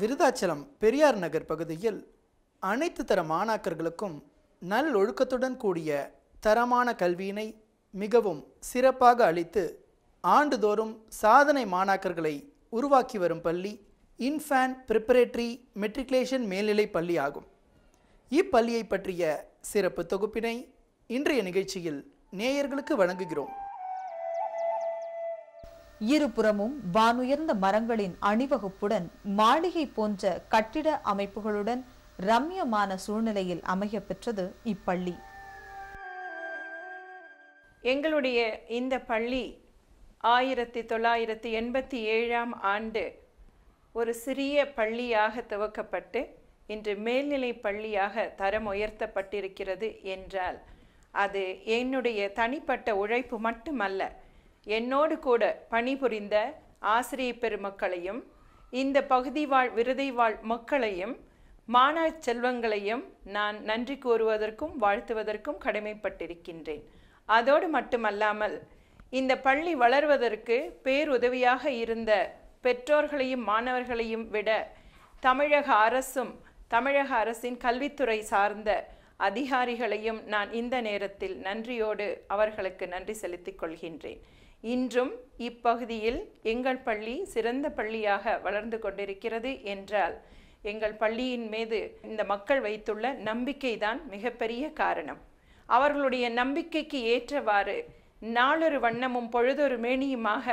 விருதாச்சலம் பெரியார் நகர் பகுதியில் அனைத்து தர மாணாக்கர்களுக்கும் நல்லொழுக்கத்துடன் கூடிய தரமான கல்வியினை மிகவும் சிறப்பாக அளித்து ஆண்டுதோறும் சாதனை மாணாக்கர்களை உருவாக்கி வரும் பள்ளி இன்ஃபேன் ப்ரிப்பரேட்டரி மெட்ரிகுலேஷன் மேல்நிலை பள்ளி ஆகும். இப்பள்ளியை பற்றிய சிறப்பு தொகுப்பினை இன்றைய நிகழ்ச்சியில் நேயர்களுக்கு வழங்குகிறோம். இருபுறமும் வானுயர்ந்த மரங்களின் அணிவகுப்புடன் மாளிகை போன்ற கட்டிட அமைப்புகளுடன் ரம்யமான சூழ்நிலையில் அமைய பெற்றது இப்பள்ளி. எங்களுடைய இந்த பள்ளி 1987ஆம் ஆண்டு ஒரு சிறிய பள்ளியாக துவக்கப்பட்டு இன்று மேல்நிலை பள்ளியாக தரம் உயர்த்தப்பட்டிருக்கிறது என்றால் அது என்னுடைய தனிப்பட்ட உழைப்பு மட்டுமல்ல, என்னோடு கூட பணிபுரிந்த ஆசிரிய பெருமக்களையும் இந்த பகுதி வாழ் விருதை வாழ் மக்களையும் மாணவ செல்வங்களையும் நான் நன்றி கூறுவதற்கும் வாழ்த்துவதற்கும் கடமைப்பட்டிருக்கின்றேன். அதோடு மட்டுமல்லாமல் இந்த பள்ளி வளர்வதற்கு பேருதவியாக இருந்த பெற்றோர்களையும் மாணவர்களையும் விட தமிழக அரசும் தமிழக அரசின் கல்வித்துறை சார்ந்த அதிகாரிகளையும் நான் இந்த நேரத்தில் நன்றியோடு அவர்களுக்கு நன்றி செலுத்திக் கொள்கின்றேன். இன்றும் இப்பகுதியில் எங்கள் பள்ளி சிறந்த பள்ளியாக வளர்ந்து கொண்டிருக்கிறது என்றால் எங்கள் பள்ளியின் மீது இந்த மக்கள் வைத்துள்ள நம்பிக்கைதான் மிகப்பெரிய காரணம். அவர்களுடைய நம்பிக்கைக்கு ஏற்றவாறு நாளொரு வண்ணமும் பொழுதொரு மேனியுமாக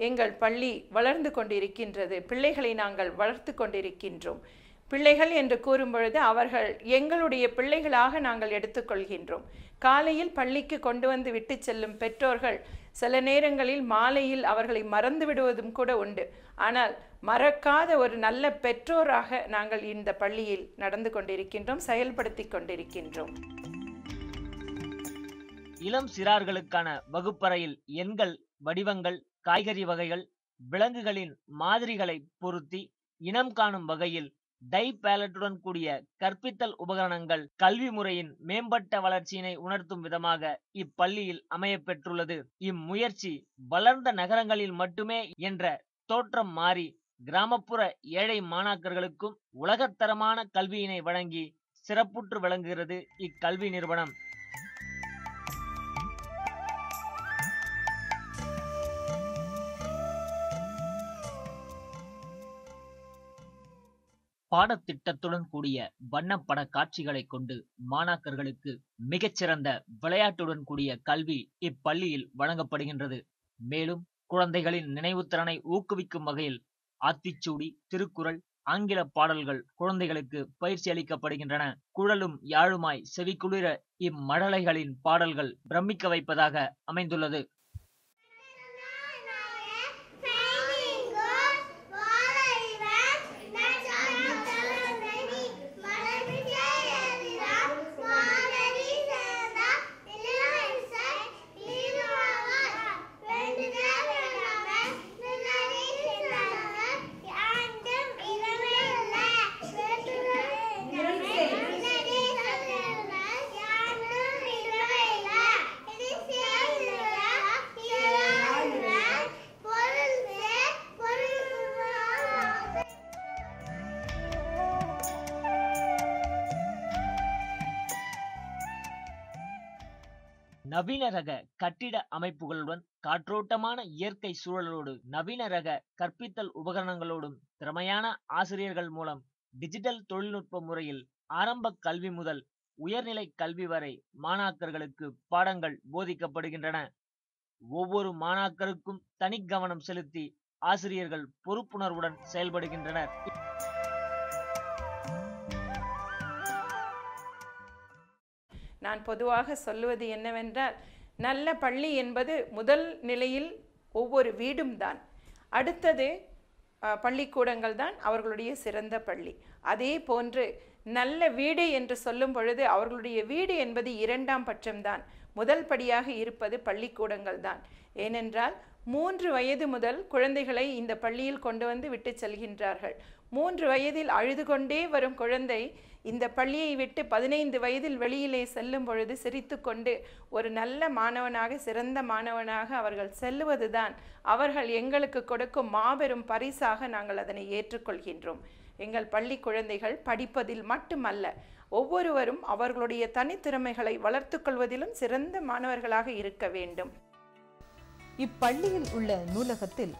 எங்கள் பள்ளி வளர்ந்து கொண்டிருக்கின்றது. பிள்ளைகளை நாங்கள் வளர்த்து கொண்டிருக்கின்றோம். பிள்ளைகள் என்று கூறும் பொழுது அவர்கள் எங்களுடைய பிள்ளைகளாக நாங்கள் எடுத்துக்கொள்கின்றோம். காலையில் பள்ளிக்கு கொண்டு வந்து விட்டு செல்லும் பெற்றோர்கள் சில நேரங்களில் மாலையில் அவர்களை மறந்து விடுவதும் கூட உண்டு. ஆனால் மறக்காத ஒரு நல்ல பெற்றோராக நாங்கள் இந்த பள்ளியில் நடந்து கொண்டிருக்கின்றோம், செயல்படுத்தி கொண்டிருக்கின்றோம். இளம் சிறார்களுக்கான வகுப்பறையில் எண்கள், வடிவங்கள், காய்கறி வகைகள், விலங்குகளின் மாதிரிகளை பொருத்தி இனம் காணும் வகையில் டை பேலட்டுடன் கூடிய கற்பித்தல் உபகரணங்கள் கல்வி முறையின் மேம்பட்ட வளர்ச்சியினை உணர்த்தும் விதமாக இப்பள்ளியில் அமையப்பெற்றுள்ளது. இம்முயற்சி வளர்ந்த நகரங்களில் மட்டுமே என்ற தோற்றம் மாறி கிராமப்புற ஏழை மாணாக்கர்களுக்கும் உலகத்தரமான கல்வியினை வழங்கி சிறப்புற்று விளங்குகிறது இக்கல்வி நிறுவனம். பாடத்திட்டத்துடன் கூடிய வண்ணப்பட காட்சிகளை கொண்டு மாணாக்கர்களுக்கு மிகச்சிறந்த விளையாட்டுடன் கூடிய கல்வி இப்பள்ளியில் வழங்கப்படுகின்றது. மேலும் குழந்தைகளின் நினைவுத்திறனை ஊக்குவிக்கும் வகையில் ஆத்திச்சூடி, திருக்குறள், ஆங்கில பாடல்கள் குழந்தைகளுக்கு பயிற்சி அளிக்கப்படுகின்றன. குழலும் யாழுமாய் செவிக்குளிர இம்மழலைகளின் பாடல்கள் பிரமிக்க வைப்பதாக அமைந்துள்ளது. நவீன ரக கட்டிட அமைப்புகளுடன் காற்றோட்டமான இயற்கை சூழலோடு நவீன ரக கற்பித்தல் உபகரணங்களோடும் திறமையான ஆசிரியர்கள் மூலம் டிஜிட்டல் தொழில்நுட்ப முறையில் ஆரம்ப கல்வி முதல் உயர்நிலை கல்வி வரை மாணாக்கர்களுக்கு பாடங்கள் போதிக்கப்படுகின்றன. ஒவ்வொரு மாணாக்கருக்கும் தனி கவனம் செலுத்தி ஆசிரியர்கள் பொறுப்புணர்வுடன் செயல்படுகின்றனர். நான் பொதுவாக சொல்லுவது என்னவென்றால், நல்ல பள்ளி என்பது முதல் நிலையில் ஒவ்வொரு வீடும் தான். அடுத்தது பள்ளிக்கூடங்கள் தான் அவர்களுடைய சிறந்த பள்ளி. அதே போன்று நல்ல வீடு என்று சொல்லும் பொழுது அவர்களுடைய வீடு என்பது இரண்டாம் பட்சம்தான். முதல் படியாக இருப்பது பள்ளிக்கூடங்கள் தான். ஏனென்றால் 3 வயது முதல் குழந்தைகளை இந்த பள்ளியில் கொண்டு வந்து விட்டு செல்கின்றார்கள். 3 வயதில் அழுது கொண்டே வரும் குழந்தை இந்த பள்ளியை விட்டு 15 வயதில் வெளியிலே செல்லும் பொழுது சிரித்து கொண்டு ஒரு நல்ல மாணவனாக, சிறந்த மாணவனாக அவர்கள் செல்லுவதுதான் அவர்கள் எங்களுக்கு கொடுக்கும் மாபெரும் பரிசாக நாங்கள் அதனை ஏற்றுக்கொள்கின்றோம். எங்கள் பள்ளி குழந்தைகள் படிப்பதில் மட்டுமல்ல, ஒவ்வொருவரும் அவர்களுடைய தனித்திறமைகளை வளர்த்து கொள்வதிலும் சிறந்த மாணவர்களாக இருக்க வேண்டும். இப்பள்ளியில் உள்ள நூலகத்தில்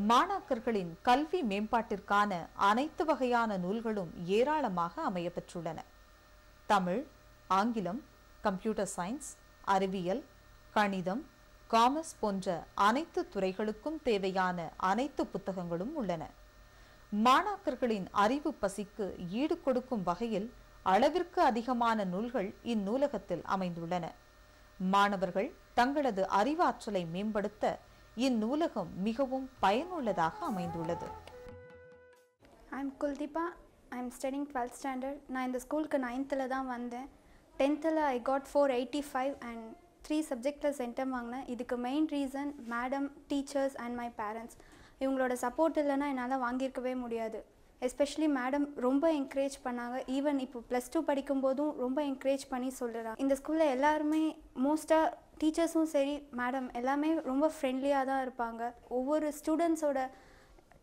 மாணாக்கர்களின் கல்வி மேம்பாட்டிற்கான அனைத்து வகையான நூல்களும் ஏராளமாக அமையப்பெற்றுள்ளன. தமிழ், ஆங்கிலம், கம்ப்யூட்டர் சயின்ஸ், அறிவியல், கணிதம், காமர்ஸ் போன்ற அனைத்து துறைகளுக்கும் தேவையான அனைத்து புத்தகங்களும் உள்ளன. மாணாக்கர்களின் அறிவு பசிக்கு ஈடு கொடுக்கும் வகையில் அளவிற்கு அதிகமான நூல்கள் இந்நூலகத்தில் அமைந்துள்ளன. மாணவர்கள் தங்களது அறிவாற்றலை மேம்படுத்த இந்நூலகம் மிகவும் பயனுள்ளதாக அமைந்துள்ளது. I'm Kuldeepa. I'm studying 12th standard. நான் இந்த ஸ்கூலுக்கு 9th தான் வந்தேன். 10th I got 485 and 3 சப்ஜெக்டில் சென்டம் வாங்கினேன். இதுக்கு main reason madam, teachers and my parents. இவங்களோட சப்போர்ட் இல்லைன்னா என்னால் வாங்கியிருக்கவே முடியாது. எஸ்பெஷலி மேடம் ரொம்ப என்கரேஜ் பண்ணாங்க. ஈவன் இப்போ +2 படிக்கும்போதும் ரொம்ப என்கரேஜ் பண்ணி சொல்கிறாங்க. இந்த ஸ்கூலில் எல்லாருமே மோஸ்ட்டாக டீச்சர்ஸும் சரி, மேடம் எல்லாமே ரொம்ப ஃப்ரெண்ட்லியாக தான் இருப்பாங்க. ஒவ்வொரு ஸ்டூடெண்ட்ஸோட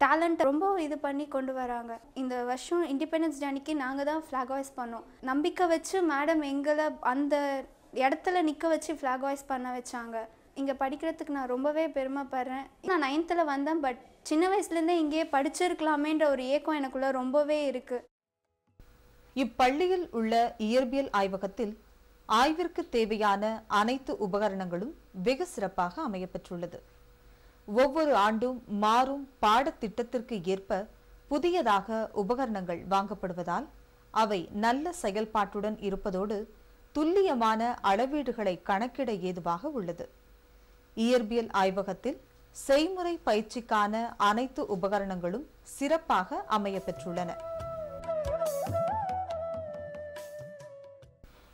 டேலண்ட்டை ரொம்ப இது பண்ணி கொண்டு வராங்க. இந்த வருஷம் இண்டிபெண்டன்ஸ் டே அன்னைக்கு நாங்கள் தான் ஃப்ளாக் ஹாய்ஸ் பண்ணோம். நம்பிக்கை வச்சு மேடம் எங்களை அந்த இடத்துல நிற்க வச்சு ஃப்ளாக் ஹாய்ஸ் பண்ண வச்சாங்க. இங்கே படிக்கிறதுக்கு நான் ரொம்பவே பெருமைப்படுறேன். நான் 9th வந்தேன், பட் சின்ன வயசுலேருந்தே இங்கேயே படிச்சிருக்கலாமேன்ற ஒரு ஏக்கம் எனக்குள்ள ரொம்பவே இருக்குது. இப்பள்ளியில் உள்ள இயற்பியல் ஆய்வகத்தில் ஆய்விற்கு தேவையான அனைத்து உபகரணங்களும் வெகு சிறப்பாக அமையப்பெற்றுள்ளது. ஒவ்வொரு ஆண்டும் மாறும் பாடத்திட்டத்திற்கு ஏற்ப புதியதாக உபகரணங்கள் வாங்கப்படுவதால் அவை நல்ல செயல்பாட்டுடன் இருப்பதோடு துல்லியமான அளவீடுகளை கணக்கிட ஏதுவாக உள்ளது. இயற்பியல் ஆய்வகத்தில் செய்முறை பயிற்சிக்கான அனைத்து உபகரணங்களும் சிறப்பாக அமையப்பெற்றுள்ளன.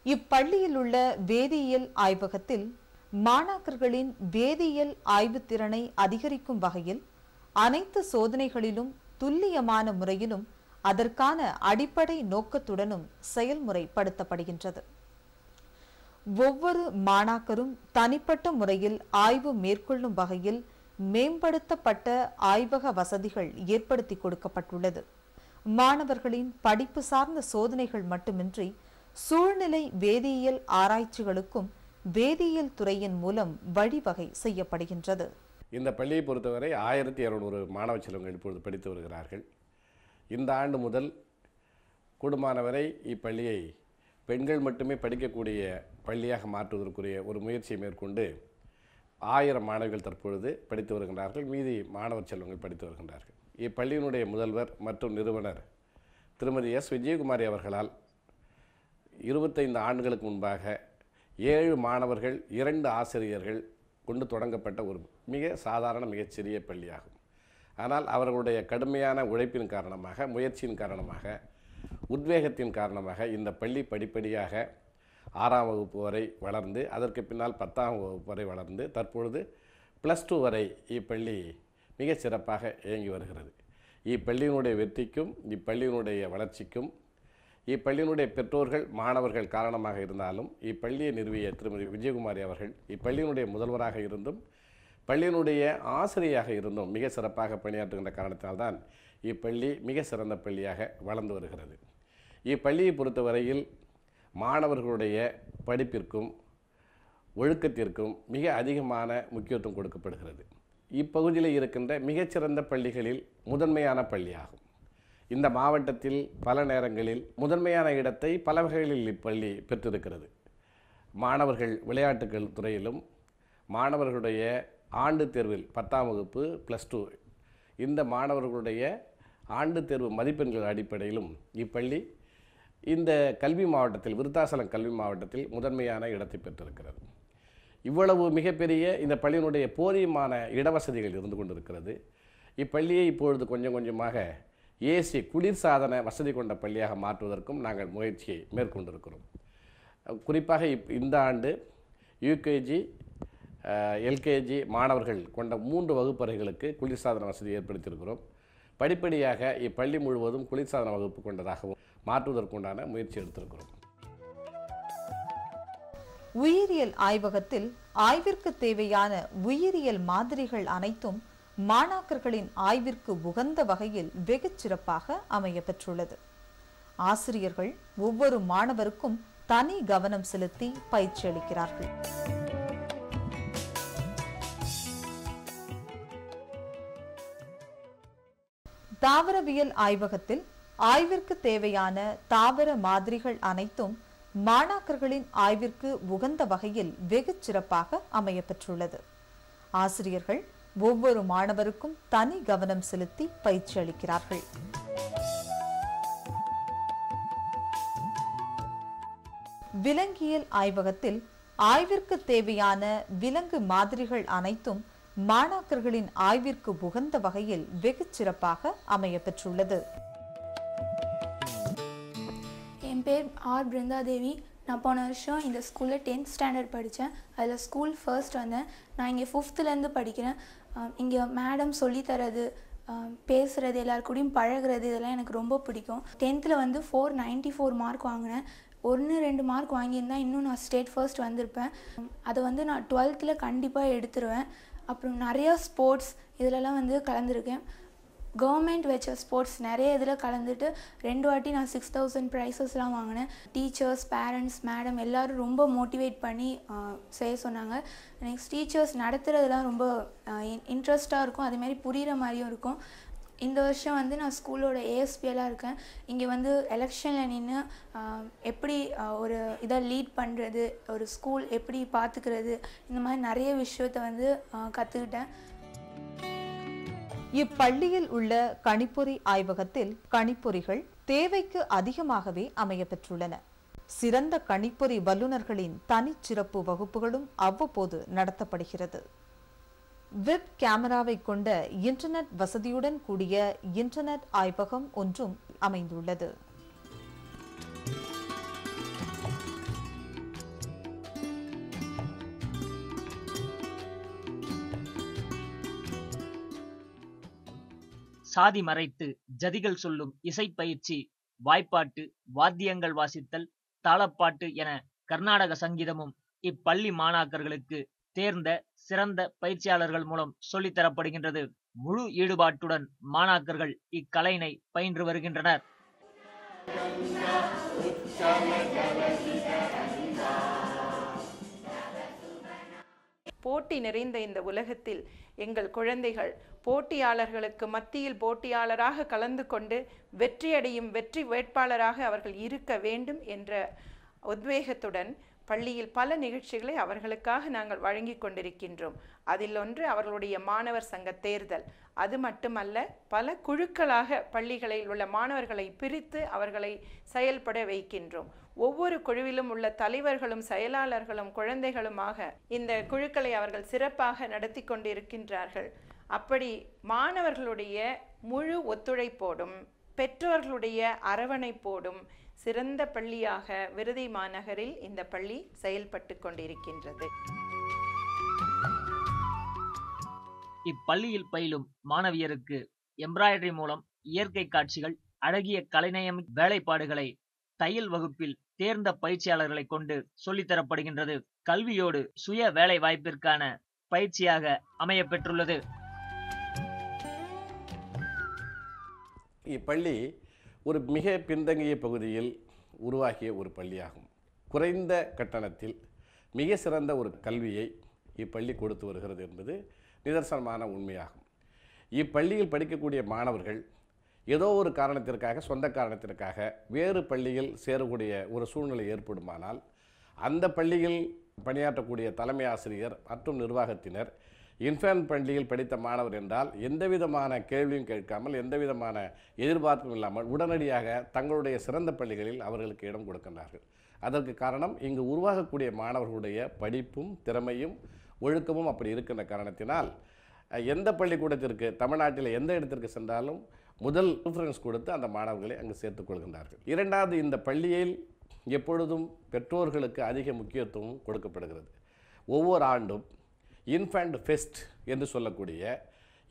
இப்பள்ளியில் உள்ள வேதியியல் ஆய்வகத்தில் மாணாக்கர்களின் வேதியியல் ஆய்வு திறனை அதிகரிக்கும் வகையில் அனைத்து சோதனைகளிலும் துல்லியமான முறையிலும் அதற்கான அடிப்படை நோக்கத்துடனும் செயல்முறைப்படுத்தப்படுகின்றது. ஒவ்வொரு மாணாக்கரும் தனிப்பட்ட முறையில் ஆய்வு மேற்கொள்ளும் வகையில் மேம்படுத்தப்பட்ட ஆய்வக வசதிகள் ஏற்படுத்தி கொடுக்கப்பட்டுள்ளது. மாணவர்களின் படிப்பு சார்ந்த சோதனைகள் மட்டுமின்றி சூழ்நிலை வேதியியல் ஆராய்ச்சிகளுக்கும் வேதியியல் துறையின் மூலம் வழிவகை செய்யப்படுகின்றது. இந்த பள்ளியை பொறுத்தவரை 1200 மாணவ செல்வங்கள் இப்பொழுது படித்து வருகிறார்கள். இந்த ஆண்டு முதல் கூடுமானவரை இப்பள்ளியை பெண்கள் மட்டுமே படிக்கக்கூடிய பள்ளியாக மாற்றுவதற்குரிய ஒரு முயற்சியை மேற்கொண்டு 1000 மாணவிகள் தற்பொழுது படித்து வருகின்றார்கள். மீதி மாணவர் செல்வங்கள் படித்து வருகின்றார்கள். இப்பள்ளியினுடைய முதல்வர் மற்றும் நிறுவனர் திருமதி எஸ். விஜயகுமாரி அவர்களால் 25 ஆண்டுகளுக்கு முன்பாக 7 மாணவர்கள் 2 ஆசிரியர்கள் கொண்டு தொடங்கப்பட்ட ஒரு மிக சாதாரண மிகச்சிறிய பள்ளியாகும். ஆனால் அவர்களுடைய கடுமையான உழைப்பின் காரணமாக, முயற்சியின் காரணமாக, உத்வேகத்தின் காரணமாக இந்த பள்ளி படிப்படியாக 6ஆம் வகுப்பு வரை வளர்ந்து, அதற்கு பின்னால் 10ஆம் வகுப்பு வரை வளர்ந்து, தற்பொழுது +2 வரை இப்பள்ளி மிக சிறப்பாக இயங்கி வருகிறது. இப்பள்ளியினுடைய வெற்றிக்கும் இப்பள்ளியினுடைய வளர்ச்சிக்கும் இப்பள்ளியினுடைய பெற்றோர்கள், மாணவர்கள் காரணமாக இருந்தாலும் இப்பள்ளியை நிறுவிய திருமதி விஜயகுமாரி அவர்கள் இப்பள்ளியினுடைய முதல்வராக இருந்தும் பள்ளியினுடைய ஆசிரியராக இருந்தும் மிக சிறப்பாக பணியாற்றுகின்ற காரணத்தினால்தான் இப்பள்ளி மிக சிறந்த பள்ளியாக வளர்ந்து வருகிறது. இப்பள்ளியை பொறுத்தவரையில் மாணவர்களுடைய படிப்பிற்கும் ஒழுக்கத்திற்கும் மிக அதிகமான முக்கியத்துவம் கொடுக்கப்படுகிறது. இப்பகுதியில் இருக்கின்ற மிகச்சிறந்த பள்ளிகளில் முதன்மையான பள்ளியாகும். இந்த மாவட்டத்தில் பல நேரங்களில் முதன்மையான இடத்தை பல வகைகளில் இப்பள்ளி பெற்றிருக்கிறது. மாணவர்கள் விளையாட்டுகள் துறையிலும், மாணவர்களுடைய ஆண்டு தேர்வில் 10ஆம் வகுப்பு +2 இந்த மாணவர்களுடைய ஆண்டு தேர்வு மதிப்பெண்கள் அடிப்படையிலும் இப்பள்ளி இந்த கல்வி மாவட்டத்தில், விருத்தாசலம் கல்வி மாவட்டத்தில் முதன்மையான இடத்தை பெற்றிருக்கிறது. இவ்வளவு மிகப்பெரிய இந்த பள்ளியினுடைய போதியமான இடவசதிகள் இருந்து கொண்டிருக்கிறது. இப்பள்ளியை இப்பொழுது கொஞ்சம் கொஞ்சமாக ஏசி குளிர்சாதன வசதி கொண்ட பள்ளியாக மாற்றுவதற்கும் நாங்கள் முயற்சியை மேற்கொண்டிருக்கிறோம். குறிப்பாக இந்த ஆண்டு யூகேஜி எல்கேஜி மாணவர்கள் கொண்ட 3 வகுப்பறைகளுக்கு குளிர்சாதன வசதி ஏற்படுத்தியிருக்கிறோம். படிப்படியாக இப்பள்ளி முழுவதும் குளிர்சாதன வகுப்பு கொண்டதாகவும் மாற்றுவதற்குண்டான முயற்சி எடுத்திருக்கிறோம். உயிரியல் ஆய்வகத்தில் ஆய்விற்கு தேவையான உயிரியல் மாதிரிகள் அனைத்தும் மாணாக்கர்களின் ஆய்விற்கு உகந்த வகையில் வெகு சிறப்பாக அமையப்பெற்றுள்ளது. ஆசிரியர்கள் ஒவ்வொரு மாணவருக்கும் தனி கவனம் செலுத்தி பயிற்சி அளிக்கிறார்கள். தாவரவியல் ஆய்வகத்தில் ஆய்விற்கு தேவையான தாவர மாதிரிகள் அனைத்தும் மாணாக்கர்களின் ஆய்விற்கு உகந்த வகையில் வெகு சிறப்பாக அமையப்பெற்றுள்ளது. ஆசிரியர்கள் ஒவ்வொரு மாணவருக்கும் தனி கவனம் செலுத்தி பயிற்சி அளிக்கிறார்கள். விலங்கியல் ஆய்வகத்தில் ஆய்விற்கு தேவையான விலங்கு மாதிரிகள் அனைத்தும் மாணாக்கர்களின் ஆய்விற்கு உகந்த வகையில் வெகு சிறப்பாக அமையப்பெற்றுள்ளது. என் பேர் ஆர் பிருந்தாதேவி. நான் போன வருஷம் இந்த ஸ்கூலில் 10th ஸ்டாண்டர்ட் படித்தேன். அதில் ஸ்கூல் ஃபர்ஸ்ட் வந்தேன். நான் இங்கே 5th படிக்கிறேன். இங்கே மேடம் சொல்லித்தரது, பேசுகிறது, எல்லாருக்கூடையும் பழகிறது, இதெல்லாம் எனக்கு ரொம்ப பிடிக்கும். 10th 494 மார்க் வாங்கினேன். 1-2 மார்க் வாங்கியிருந்தால் இன்னும் நான் ஸ்டேட் ஃபர்ஸ்ட் வந்திருப்பேன். அதை நான் 12th கண்டிப்பாக எடுத்துருவேன். அப்புறம் நிறையா ஸ்போர்ட்ஸ் இதிலலாம் கலந்துருக்கேன். கவர்மெண்ட் வச்ச ஸ்போர்ட்ஸ் நிறைய இதில் கலந்துட்டு 2 வாட்டி நான் 6000 ப்ரைஸஸ்லாம் வாங்கினேன். டீச்சர்ஸ், பேரண்ட்ஸ், மேடம் எல்லோரும் ரொம்ப மோட்டிவேட் பண்ணி செய்ய சொன்னாங்க. நெக்ஸ்ட் டீச்சர்ஸ் நடத்துகிறதுலாம் ரொம்ப இன்ட்ரெஸ்ட்டாக இருக்கும், அதேமாதிரி புரிகிற மாதிரியும் இருக்கும். இந்த வருஷம் நான் ஸ்கூலோட ஏஎஸ்பியெல்லாம் இருக்கேன். இங்கே எலெக்ஷனில் நின்று எப்படி ஒரு இதை லீட் பண்ணுறது, ஒரு ஸ்கூல் எப்படி பார்த்துக்கிறது, இந்த மாதிரி நிறைய விஷயத்தை கற்றுக்கிட்டேன். இப்பள்ளியில் உள்ள கணிப்பொறி ஆய்வகத்தில் கணிப்பொறிகள் தேவைக்கு அதிகமாகவே அமையப்பெற்றுள்ளன. சிறந்த கணிப்பொறி வல்லுநர்களின் தனிச்சிறப்பு வகுப்புகளும் அவ்வப்போது நடத்தப்படுகிறது. வெப் கேமராவை கொண்ட இன்டர்நெட் வசதியுடன் கூடிய இன்டர்நெட் ஆய்வகம் ஒன்றும் அமைந்துள்ளது. சாதி மறைத்து ஜதிகள் சொல்லும் இசைப்பயிற்சி, வாய்ப்பாட்டு, வாத்தியங்கள் வாசித்தல், தாளப்பாட்டு என கர்நாடக சங்கீதமும் இப்பள்ளி மாணாக்கர்களுக்கு தேர்ந்த சிறந்த பயிற்சியாளர்கள் மூலம் சொல்லித்தரப்படுகின்றது. முழு ஈடுபாட்டுடன் மாணாக்கர்கள் இக்கலையினை பயின்று வருகின்றனர். போட்டி நிறைந்த இந்த உலகத்தில் எங்கள் குழந்தைகள் போட்டியாளர்களுக்கு மத்தியில் போட்டியாளராக கலந்து கொண்டு வெற்றியடையும் வெற்றி வேட்பாளராக அவர்கள் இருக்க வேண்டும் என்ற உத்வேகத்துடன் பள்ளியில் பல நிகழ்ச்சிகளை அவர்களுக்காக நாங்கள் வழங்கி கொண்டிருக்கின்றோம். அதில் ஒன்று அவர்களுடைய மாணவர் சங்க தேர்தல். அது மட்டுமல்ல, பல குழுக்களாக பள்ளிகளில் உள்ள மாணவர்களை பிரித்து அவர்களை செயல்பட வைக்கின்றோம். ஒவ்வொரு குழுவிலும் உள்ள தலைவர்களும் செயலாளர்களும் குழந்தைகளுமாக இந்த குழுக்களை அவர்கள் சிறப்பாக நடத்தி கொண்டிருக்கின்றார்கள். அப்படி மாணவர்களுடைய முழு ஒத்துழைப்போடும் பெற்றோர்களுடைய அரவணைப்போடும் சிறந்த பள்ளியாக விருதை மாநகரில் இந்த பள்ளி செயல்பட்டு கொண்டிருக்கின்றது. இப்பள்ளியில் பயிலும் மாணவியருக்கு எம்ப்ராய்டரி மூலம் இயற்கை காட்சிகள், அழகிய கலைநயம் வேலைப்பாடுகளை தையல் வகுப்பில் தேர்ந்த பயிற்சியாளர்களை கொண்டு சொல்லித்தரப்படுகின்றது. கல்வியோடு சுய வேலை வாய்ப்பிற்கான பயிற்சியாக அமையப்பெற்றுள்ளது. இப்பள்ளி ஒரு மிக பின்தங்கிய பகுதியில் உருவாகிய ஒரு பள்ளியாகும். குறைந்த கட்டணத்தில் மிக சிறந்த ஒரு கல்வியை இப்பள்ளி கொடுத்து வருகிறது என்பது நிதர்சனமான உண்மையாகும். இப்பள்ளியில் படிக்கக்கூடிய மாணவர்கள் ஏதோ ஒரு காரணத்திற்காக, சொந்த காரணத்திற்காக வேறு பள்ளியில் சேரக்கூடிய ஒரு சூழ்நிலை ஏற்படுமானால் அந்த பள்ளியில் பணியாற்றக்கூடிய தலைமை ஆசிரியர் மற்றும் நிர்வாகத்தினர் இன்ஃபேன்ட் பள்ளியில் படித்த மாணவர் என்றால் எந்தவிதமான கேள்வியும் கேட்காமல், எந்தவிதமான எதிர்பார்ப்பும் இல்லாமல் உடனடியாக தங்களுடைய சிறந்த பள்ளிகளில் அவர்களுக்கு இடம் கொடுக்கின்றார்கள். அதற்கு காரணம் இங்கு உருவாகக்கூடிய மாணவர்களுடைய படிப்பும் திறமையும் ஒழுக்கமும் அப்படி இருக்கின்ற காரணத்தினால் எந்த பள்ளிக்கூடத்திற்கு, தமிழ்நாட்டில் எந்த இடத்திற்கு சென்றாலும் முதல் ப்ரிஃபரன்ஸ் கொடுத்து அந்த மாணவர்களை அங்கு சேர்த்துக் கொள்கின்றார்கள். இரண்டாவது, இந்த பள்ளியில் எப்பொழுதும் பெற்றோர்களுக்கு அதிக முக்கியத்துவம் கொடுக்கப்படுகிறது. ஒவ்வொரு ஆண்டும் இன்ஃபேண்ட் ஃபெஸ்ட் என்று சொல்லக்கூடிய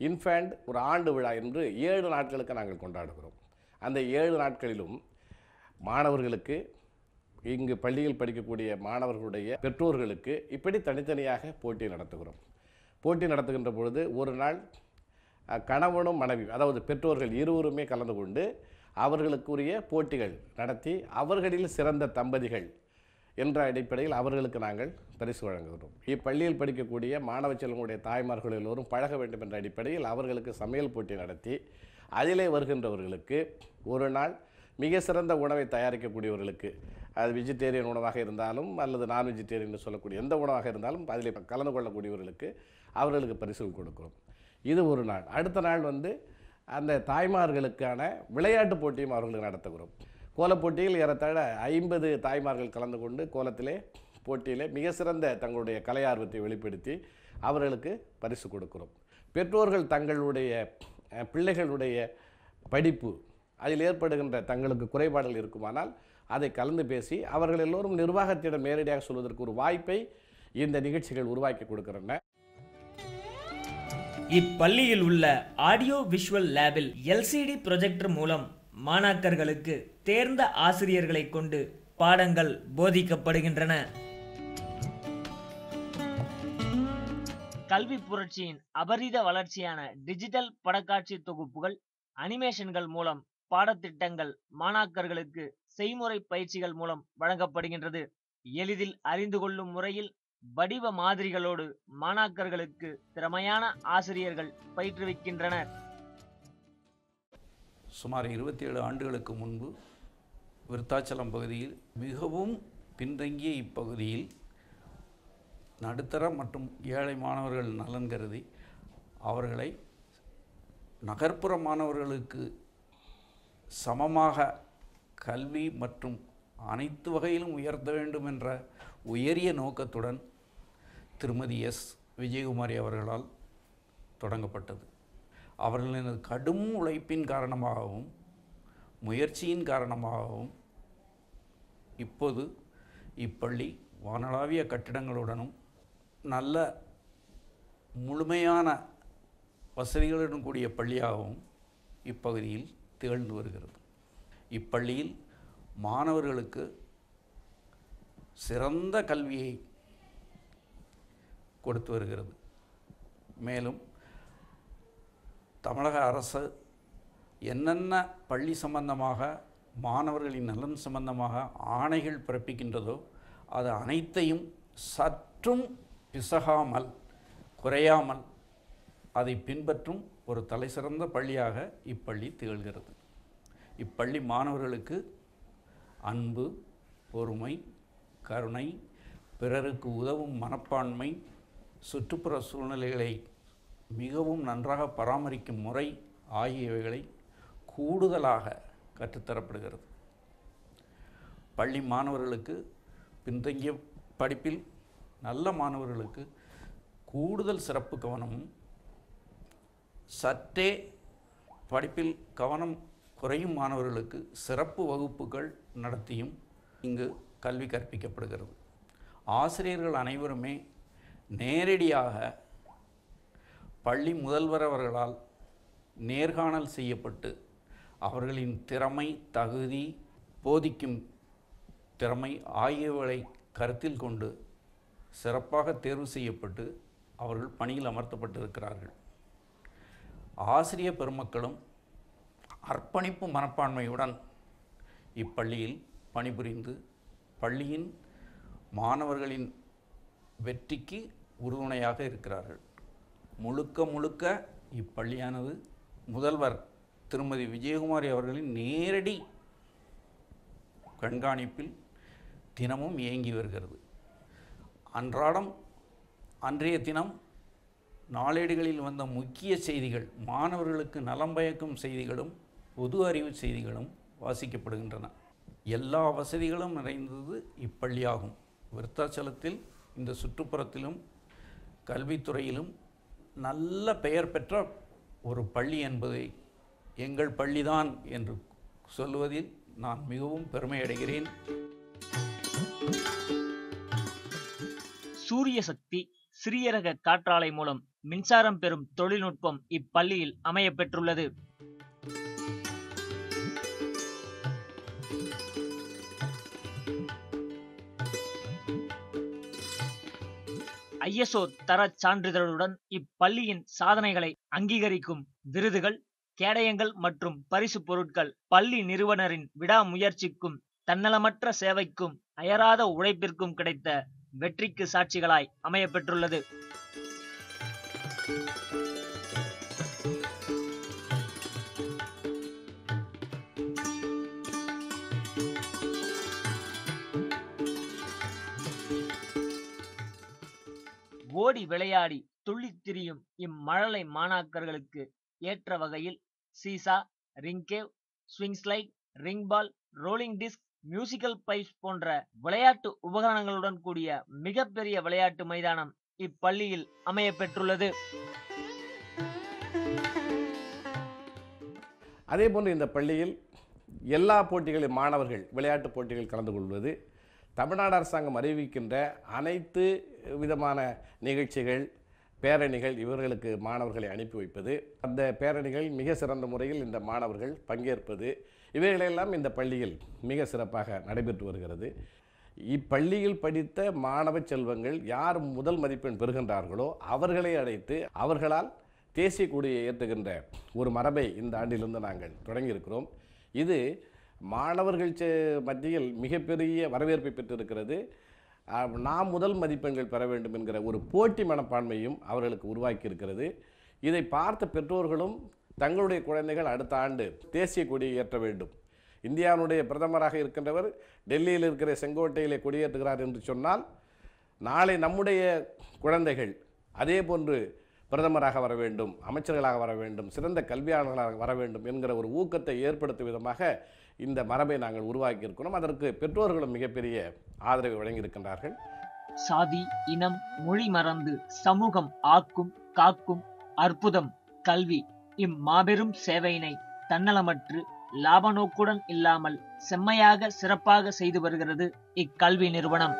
இன்ஃபேண்ட் ஒரு ஆண்டு விழா என்று 7 நாட்களுக்கு நாங்கள் கொண்டாடுகிறோம். அந்த 7 நாட்களிலும் மாணவர்களுக்கு, இங்கு பள்ளியில் படிக்கக்கூடிய மாணவர்களுடைய பெற்றோர்களுக்கு இப்படி தனித்தனியாக போட்டி நடத்துகிறோம். போட்டி நடத்துகின்ற பொழுது ஒரு நாள் கணவனும் மனைவி, அதாவது பெற்றோர்கள் இருவருமே கலந்து கொண்டு அவர்களுக்குரிய போட்டிகள் நடத்தி அவர்களில் சிறந்த தம்பதிகள் என்ற அடிப்படையில் அவர்களுக்கு நாங்கள் பரிசு வழங்குகிறோம். இப்பள்ளியில் படிக்கக்கூடிய மாணவ செல்வங்களுடைய தாய்மார்கள் எல்லோரும் பழக வேண்டும் என்ற அடிப்படையில் அவர்களுக்கு சமையல் போட்டி நடத்தி அதிலே வருகின்றவர்களுக்கு ஒரு நாள் மிக சிறந்த உணவை தயாரிக்கக்கூடியவர்களுக்கு, அது வெஜிடேரியன் உணவாக இருந்தாலும் அல்லது நான் வெஜிடேரியன் சொல்லக்கூடிய எந்த உணவாக இருந்தாலும் அதில் கலந்து கொள்ளக்கூடியவர்களுக்கு அவர்களுக்கு பரிசு கொடுக்கிறோம். இது ஒரு நாள். அடுத்த நாள் அந்த தாய்மார்களுக்கான விளையாட்டு போட்டியும் அவர்களுக்கு நடத்துகிறோம். கோலப்போட்டியில் ஏறத்தாழ 50 தாய்மார்கள் கலந்து கொண்டு கோலத்திலே போட்டியிலே மிக சிறந்த தங்களுடைய கலை ஆர்வத்தை வெளிப்படுத்தி அவர்களுக்கு பரிசு கொடுக்கிறோம். பெற்றோர்கள் தங்களுடைய பிள்ளைகளுடைய படிப்பு அதில் ஏற்படுகின்ற தங்களுக்கு குறைபாடுகள் இருக்குமானால் அதை கலந்து பேசி அவர்கள் எல்லோரும் நிர்வாகத்திடம் நேரடியாக சொல்வதற்கு ஒரு வாய்ப்பை இந்த நிகழ்ச்சிகள் உருவாக்கி கொடுக்கின்றன. இப்பள்ளியில் உள்ள ஆடியோ விஷுவல் லேபில் LCD ப்ரொஜெக்டர் மூலம் மாணாக்கர்களுக்கு தேர்ந்த ஆசிரியர்களை கொண்டு பாடங்கள் போதிக்கப்படுகின்றன. கல்வி புரட்சியின் அபரித வளர்ச்சியான டிஜிட்டல் படக்காட்சி தொகுப்புகள், அனிமேஷன்கள் மூலம் பாடத்திட்டங்கள் மாணாக்கர்களுக்கு செய்முறை பயிற்சிகள் மூலம் வழங்கப்படுகின்றது. எளிதில் அறிந்து கொள்ளும் முறையில் வடிவ மாதிரிகளோடு மாணாக்கர்களுக்கு திறமையான ஆசிரியர்கள் பயிற்றுவிக்கின்றனர். சுமார் 27 ஆண்டுகளுக்கு முன்பு விருத்தாச்சலம் பகுதியில் மிகவும் பின்தங்கிய இப்பகுதியில் நடுத்தர மற்றும் ஏழை மாணவர்கள் நலன் கருதி அவர்களை நகர்ப்புற மாணவர்களுக்கு சமமாக கல்வி மற்றும் அனைத்து வகையிலும் உயர்த்த வேண்டும் என்ற உயரிய நோக்கத்துடன் திருமதி எஸ். விஜயகுமாரி அவர்களால் தொடங்கப்பட்டது. அவர்களின் கடும் உழைப்பின் காரணமாகவும் முயற்சியின் காரணமாகவும் இப்போது இப்பள்ளி வானளாவிய கட்டிடங்களுடனும் நல்ல முழுமையான வசதிகளுடன் கூடிய பள்ளியாகவும் இப்பகுதியில் திகழ்ந்து வருகிறது. இப்பள்ளியில் மாணவர்களுக்கு சிறந்த கல்வியை கொடுத்து வருகிறது. மேலும் தமிழக அரசு என்னென்ன பள்ளி சம்பந்தமாக மாணவர்களின் நலன் சம்பந்தமாக ஆணைகள் பிறப்பிக்கின்றதோ அது அனைத்தையும் சற்றும் பிசகாமல் குறையாமல் அதை பின்பற்றும் ஒரு தலைசிறந்த பள்ளியாக இப்பள்ளி திகழ்கிறது. இப்பள்ளி மாணவர்களுக்கு அன்பு, பொறுமை, கருணை, பிறருக்கு உதவும் மனப்பான்மை, சுற்றுப்புற சூழ்நிலைகளை மிகவும் நன்றாக பராமரிக்கும் முறை ஆகியவைகளை கூடுதலாக கற்றுத்தரப்படுகிறது. பள்ளி மாணவர்களுக்கு பின்தங்கிய படிப்பில் நல்ல மாணவர்களுக்கு கூடுதல் சிறப்பு கவனமும், சற்றே படிப்பில் கவனம் குறையும் மாணவர்களுக்கு சிறப்பு வகுப்புகள் நடத்தியும் இங்கு கல்வி கற்பிக்கப்படுகிறது. ஆசிரியர்கள் அனைவருமே நேரடியாக பள்ளி முதல்வர் அவர்களால் நேர்காணல் செய்யப்பட்டு அவர்களின் திறமை, தகுதி, போதிக்கும் திறமை ஆகியவற்றை கருத்தில் கொண்டு சிறப்பாக தேர்வு செய்யப்பட்டு அவர்கள் பணியில் அமர்த்தப்பட்டிருக்கிறார்கள். ஆசிரிய பெருமக்களும் அர்ப்பணிப்பு மனப்பான்மையுடன் இப்பள்ளியில் பணிபுரிந்து பள்ளியின் மாணவர்களின் வெற்றிக்கு உறுதுணையாக இருக்கிறார்கள். முழுக்க இப்பள்ளியானது முதல்வர் திருமதி விஜயகுமாரி அவர்களின் நேரடி கண்காணிப்பில் தினமும் இயங்கி வருகிறது. அன்றாடம் அன்றைய தினம் நாளேடுகளில் வந்த முக்கிய செய்திகள், மாணவர்களுக்கு நலம் பயக்கும் செய்திகளும் பொது அறிவு செய்திகளும் வாசிக்கப்படுகின்றன. எல்லா வசதிகளும் நிறைந்தது இப்பள்ளியாகும். விருத்தாச்சலத்தில் இந்த சுற்றுப்புறத்திலும் கல்வித்துறையிலும் நல்ல பெயர் பெற்ற ஒரு பள்ளி என்பதை எங்கள் பள்ளிதான் என்று சொல்லுவதில் நான் மிகவும் பெருமை அடைகிறேன். சூரிய சக்தி, சிறிய ரக காற்றாலை மூலம் மின்சாரம் பெறும் தொழில்நுட்பம் இப்பள்ளியில் அமையப்பெற்றுள்ளது. ISO தர சான்றிதழுடன் இப்பள்ளியின் சாதனைகளை அங்கீகரிக்கும் விருதுகள், கேடயங்கள் மற்றும் பரிசு பொருட்கள் பள்ளி நிறுவனரின் விடாமுயற்சிக்கும் தன்னலமற்ற சேவைக்கும் அயராத உழைப்பிற்கும் கிடைத்த வெற்றிக்கு சாட்சிகளாய் அமையப்பெற்றுள்ளது. ஓடி விளையாடி துள்ளித் திரியும் இம்மழலை மாணாக்கர்களுக்கு ஏற்ற வகையில் சீசா, ரிங்கேவ், swing slide, ring ball, rolling disc, musical pipes போன்ற விளையாட்டு உபகரணங்களுடன் கூடிய மிகப்பெரிய விளையாட்டு மைதானம் இப்பள்ளியில் அமையப்பெற்றுள்ளது. அதே போன்று இந்த பள்ளியில் எல்லா போட்டிகளிலும் மாணவர்கள் விளையாட்டு போட்டிகளில் கலந்து கொள்வது, தமிழ்நாடு அரசாங்கம் அறிவிக்கின்ற அனைத்து விதமான நிகழ்ச்சிகள், பேரணிகள் இவர்களுக்கு மாணவர்களை அனுப்பி வைப்பது, அந்த பேரணிகள் மிக சிறந்த முறையில் இந்த மாணவர்கள் பங்கேற்பது, இவைகளெல்லாம் இந்த பள்ளியில் மிக சிறப்பாக நடைபெற்று வருகிறது. இப்பள்ளியில் படித்த மாணவ செல்வங்கள் யார் முதல் மதிப்பெண் பெறுகின்றார்களோ அவர்களை அழைத்து அவர்களால் தேசிய கொடியை ஏற்றுகின்ற ஒரு மரபை இந்த ஆண்டிலிருந்து நாங்கள் தொடங்கியிருக்கிறோம். இது மாணவர்கள் மத்தியில் மிகப்பெரிய வரவேற்பை பெற்றிருக்கிறது. நாம் முதல் மதிப்பெண்கள் பெற வேண்டும் என்கிற ஒரு போட்டி மனப்பான்மையும் அவர்களுக்கு உருவாக்கி இருக்கிறது. இதை பார்த்த பெற்றோர்களும் தங்களுடைய குழந்தைகள் அடுத்த ஆண்டு தேசிய கொடியை ஏற்ற வேண்டும், இந்தியாவுடைய பிரதமராக இருக்கின்றவர் டெல்லியில் இருக்கிற செங்கோட்டையிலே கொடியேற்றுகிறார் என்று சொன்னால் நாளை நம்முடைய குழந்தைகள் அதே போன்று பிரதமராக வர வேண்டும், அமைச்சர்களாக வர வேண்டும், சிறந்த கல்வியாளர்களாக வர வேண்டும் என்கிற ஒரு ஊக்கத்தை ஏற்படுத்தும் விதமாக இந்த மரபை நாங்கள் உருவாக்கி இருக்கிறோம். அதற்கு பெற்றோர்களும் மிகப்பெரிய ஆதரவை வழங்கியிருக்கின்றார்கள். சாதி, இனம், மொழி மறந்து சமூகம் ஆக்கும் காக்கும் அற்புதம் கல்வி இம்மாபெரும் சேவையினை தன்னலமற்று லாப நோக்குடன் இல்லாமல் செம்மையாக சிறப்பாக செய்து வருகிறது இக்கல்வி நிறுவனம்.